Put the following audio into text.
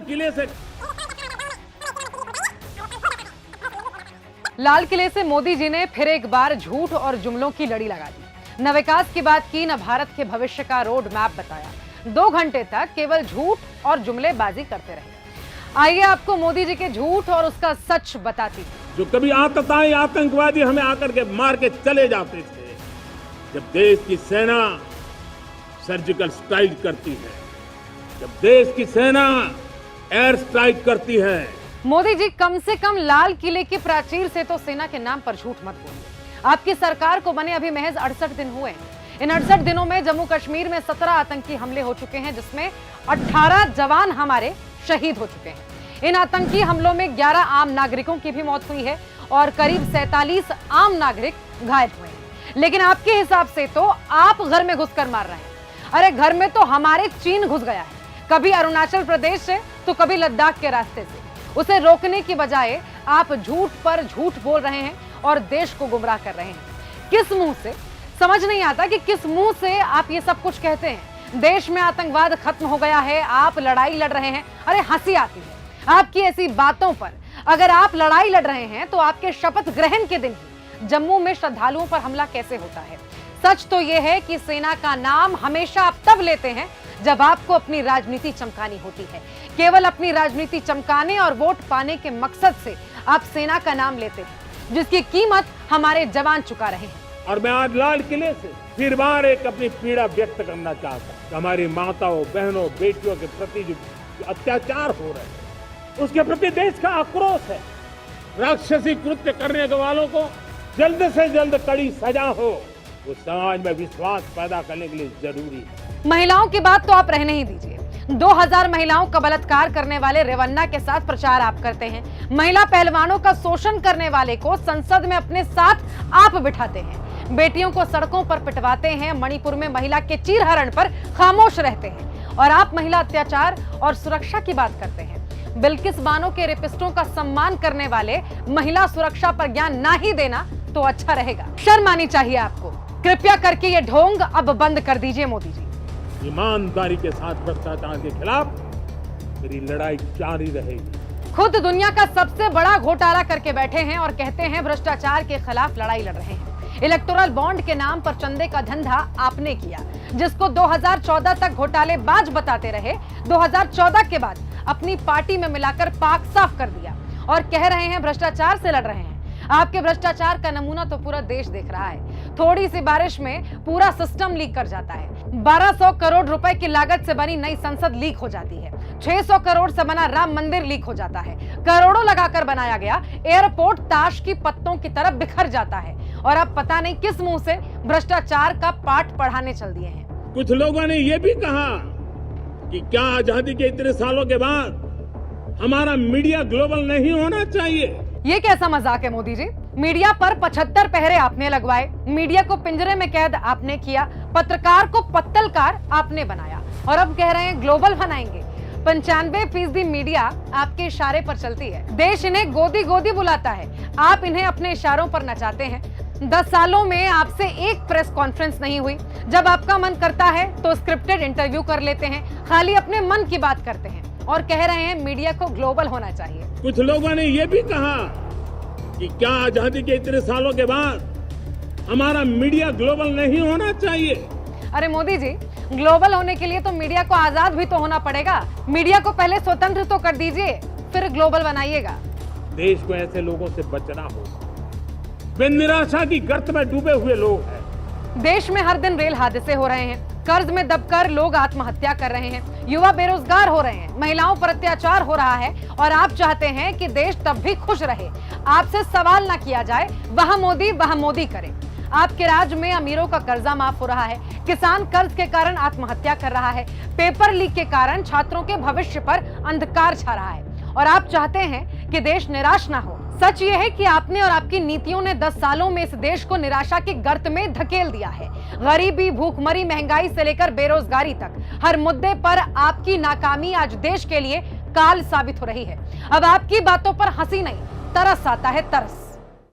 किले से लाल किले से मोदी जी ने फिर एक बार झूठ और जुमलों की लड़ी लगा दी। न विकास की बात की, न भारत के भविष्य का रोड मैप बताया। 2 घंटे तक केवल झूठ और जुमलेबाजी करते रहे। आइए आपको मोदी जी के झूठ और उसका सच बताती हूं। जो कभी आतताई आतंकवादी हमें आकर के मार के चले जाते थे, जब देश की सेना सर्जिकल स्ट्राइक करती है, जब देश की सेना एयर स्ट्राइक करती है। मोदी जी, कम से कम लाल किले की प्राचीर से तो सेना के नाम पर झूठ मत बोलिए। आपकी सरकार को बने अभी महज 68 दिन हुए हैं। इन 68 दिनों में जम्मू कश्मीर में 17 आतंकी हमले हो चुके हैं, जिसमें 18 जवान हमारे शहीद हो चुके हैं। इन आतंकी हमलों में 11 आम नागरिकों की भी मौत हुई है और करीब 47 आम नागरिक घायल हुए हैं। लेकिन आपके हिसाब से तो आप घर में घुसकर मार रहे हैं। अरे घर में तो हमारे चीन घुस गया है, कभी अरुणाचल प्रदेश से तो कभी लद्दाख के रास्ते से। उसे रोकने की बजाय आप झूठ पर झूठ बोल रहे हैं और देश को गुमराह कर रहे हैं। किस मुंह से, समझ नहीं आता कि किस मुंह से आप ये सब कुछ कहते हैं। देश में आतंकवाद खत्म हो गया है, आप लड़ाई लड़ रहे हैं। अरे हंसी आती है आपकी ऐसी बातों पर। अगर आप लड़ाई लड़ रहे हैं तो आपके शपथ ग्रहण के दिन ही जम्मू में श्रद्धालुओं पर हमला कैसे होता है? सच तो यह है कि सेना का नाम हमेशा आप तब लेते हैं जब आपको अपनी राजनीति चमकानी होती है। केवल अपनी राजनीति चमकाने और वोट पाने के मकसद से आप सेना का नाम लेते हैं, जिसकी कीमत हमारे जवान चुका रहे हैं। और मैं आज लाल किले से फिर बार एक अपनी पीड़ा व्यक्त करना चाहता हूं। हमारी माताओं, बहनों, बेटियों के प्रति जो अत्याचार हो रहे हैं, उसके प्रति देश का आक्रोश है। राक्षसी कृत्य करने वालों को जल्द से जल्द कड़ी सजा हो, वो समाज में विश्वास पैदा करने के लिए जरूरी है। महिलाओं की बात तो आप रहने ही दीजिए। 2000 महिलाओं का बलात्कार करने वाले रेवन्ना के साथ प्रचार आप करते हैं। महिला पहलवानों का शोषण करने वाले को संसद में अपने साथ आप बिठाते हैं। बेटियों को सड़कों पर पिटवाते हैं। मणिपुर में महिला के चीरहरण पर खामोश रहते हैं। और आप महिला अत्याचार और सुरक्षा की बात करते हैं। बिल्किस बानो के रेपिस्टों का सम्मान करने वाले महिला सुरक्षा पर ज्ञान ना ही देना तो अच्छा रहेगा। शर्म आनी चाहिए आपको। कृपया करके ये ढोंग अब बंद कर दीजिए मोदी जी। ईमानदारी के साथ भ्रष्टाचार के खिलाफ मेरी लड़ाई जारी रहेगी। खुद दुनिया का सबसे बड़ा घोटाला करके बैठे हैं और कहते हैं भ्रष्टाचार के खिलाफ लड़ाई लड़ रहे हैं। इलेक्टोरल बॉन्ड के नाम पर चंदे का धंधा आपने किया, जिसको 2014 तक घोटालेबाज बताते रहे। 2014 के बाद अपनी पार्टी में मिलाकर पाक साफ कर दिया और कह रहे हैं भ्रष्टाचार से लड़ रहे हैं। आपके भ्रष्टाचार का नमूना तो पूरा देश देख रहा है। थोड़ी सी बारिश में पूरा सिस्टम लीक कर जाता है। 1200 करोड़ रुपए की लागत से बनी नई संसद लीक हो जाती है। 600 करोड़ से बना राम मंदिर लीक हो जाता है। करोड़ों लगाकर बनाया गया एयरपोर्ट ताश की पत्तों की तरफ बिखर जाता है। और अब पता नहीं किस मुंह से भ्रष्टाचार का पाठ पढ़ाने चल दिए हैं। कुछ लोगों ने यह भी कहा कि क्या आजादी के इतने सालों के बाद हमारा मीडिया ग्लोबल नहीं होना चाहिए? ये कैसा मजाक है मोदी जी? मीडिया पर 75 पहरे आपने लगवाए, मीडिया को पिंजरे में कैद आपने किया, पत्रकार को पत्तलकार आपने बनाया और अब कह रहे हैं ग्लोबल बनाएंगे। 95% मीडिया आपके इशारे पर चलती है। देश इन्हें गोदी गोदी बुलाता है, आप इन्हें अपने इशारों पर नचाते हैं। 10 सालों में आपसे एक प्रेस कॉन्फ्रेंस नहीं हुई। जब आपका मन करता है तो स्क्रिप्टेड इंटरव्यू कर लेते हैं, खाली अपने मन की बात करते हैं और कह रहे हैं मीडिया को ग्लोबल होना चाहिए। कुछ लोगों ने यह भी कहा कि क्या आजादी के इतने सालों के बाद हमारा मीडिया ग्लोबल नहीं होना चाहिए? अरे मोदी जी, ग्लोबल होने के लिए तो मीडिया को आजाद भी तो होना पड़ेगा। मीडिया को पहले स्वतंत्र तो कर दीजिए, फिर ग्लोबल बनाइएगा। देश को ऐसे लोगों से बचना होगा। वे निराशा की गर्त में डूबे हुए लोग हैं। देश में हर दिन रेल हादसे हो रहे हैं, कर्ज में दबकर लोग आत्महत्या कर रहे हैं, युवा बेरोजगार हो रहे हैं, महिलाओं पर अत्याचार हो रहा है और आप चाहते हैं कि देश तब भी खुश रहे। आपसे सवाल ना किया जाए, वह मोदी करे। आपके राज्य में अमीरों का कर्जा माफ हो रहा है, किसान कर्ज के कारण आत्महत्या कर रहा है, पेपर लीक के कारण छात्रों के भविष्य पर अंधकार छा रहा है और आप चाहते हैं कि देश निराश ना हो। सच ये है कि आपने और आपकी नीतियों ने 10 सालों में इस देश को निराशा के गर्त में धकेल दिया है। गरीबी, भूखमरी, महंगाई से लेकर बेरोजगारी तक हर मुद्दे पर आपकी नाकामी आज देश के लिए काल साबित हो रही है। अब आपकी बातों पर हंसी नहीं, तरस आता है, तरस।